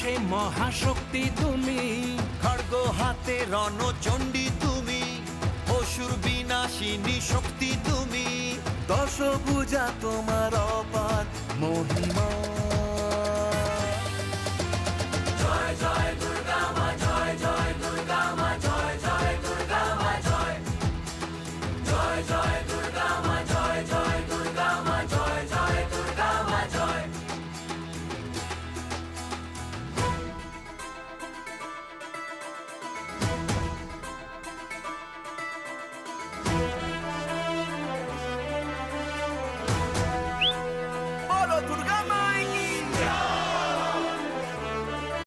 সেই মহাশক্তি তুমি, খড়গ হাতে রণচণ্ডী তুমি, অসুর বিনাশিনী শক্তি তুমি। দশভুজা তোমার অপার মহিমা।